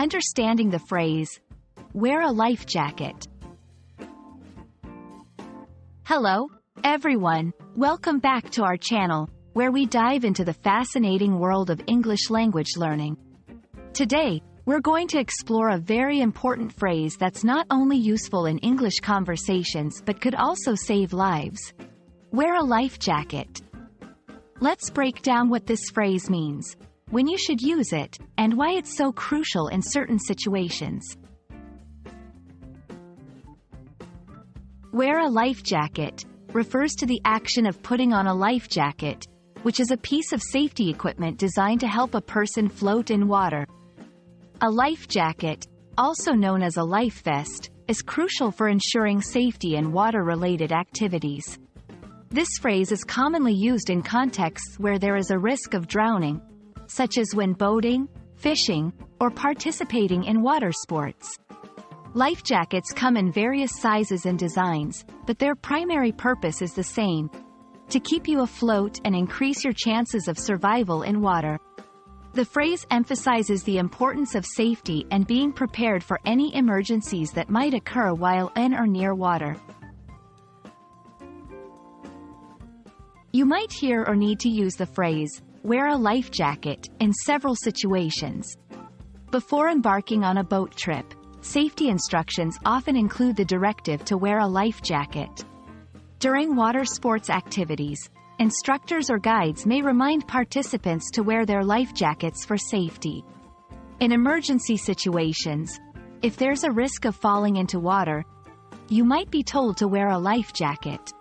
understanding the phrase, wear a life jacket. Hello, everyone. Welcome back to our channel, where we dive into the fascinating world of English language learning. Today, we're going to explore a very important phrase that's not only useful in English conversations but could also save lives. Wear a life jacket. Let's break down what this phrase means, when you should use it, and why it's so crucial in certain situations. Wear a life jacket refers to the action of putting on a life jacket, which is a piece of safety equipment designed to help a person float in water. A life jacket, also known as a life vest, is crucial for ensuring safety in water-related activities. This phrase is commonly used in contexts where there is a risk of drowning, such as when boating, fishing, or participating in water sports. Life jackets come in various sizes and designs, but their primary purpose is the same: to keep you afloat and increase your chances of survival in water. The phrase emphasizes the importance of safety and being prepared for any emergencies that might occur while in or near water. You might hear or need to use the phrase, wear a life jacket, in several situations. Before embarking on a boat trip, safety instructions often include the directive to wear a life jacket. During water sports activities, instructors or guides may remind participants to wear their life jackets for safety. In emergency situations, if there's a risk of falling into water, you might be told to wear a life jacket.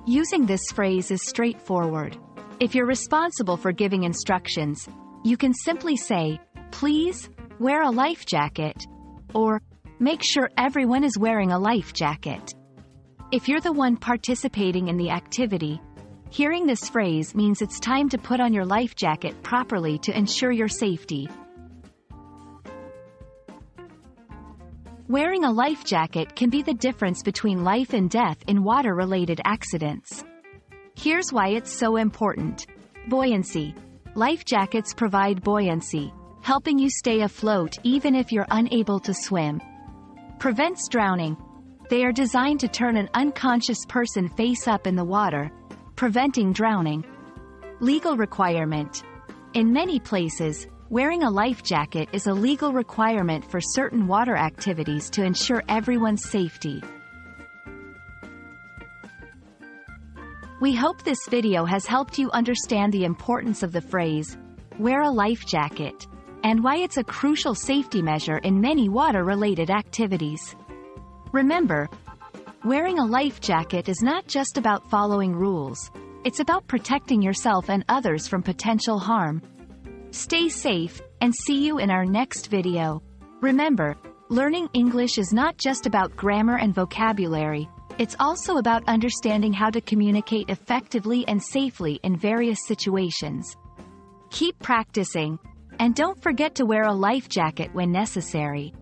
Using this phrase is straightforward. If you're responsible for giving instructions, you can simply say, "Please, wear a life jacket," or "Make sure everyone is wearing a life jacket." If you're the one participating in the activity, hearing this phrase means it's time to put on your life jacket properly to ensure your safety. Wearing a life jacket can be the difference between life and death in water-related accidents. Here's why it's so important. Buoyancy. Life jackets provide buoyancy, helping you stay afloat even if you're unable to swim. Prevents drowning. They are designed to turn an unconscious person face up in the water, preventing drowning. Legal requirement. In many places, wearing a life jacket is a legal requirement for certain water activities to ensure everyone's safety. We hope this video has helped you understand the importance of the phrase, wear a life jacket, and why it's a crucial safety measure in many water-related activities. Remember, wearing a life jacket is not just about following rules, it's about protecting yourself and others from potential harm. Stay safe, and see you in our next video. Remember, learning English is not just about grammar and vocabulary, it's also about understanding how to communicate effectively and safely in various situations. Keep practicing, and don't forget to wear a life jacket when necessary.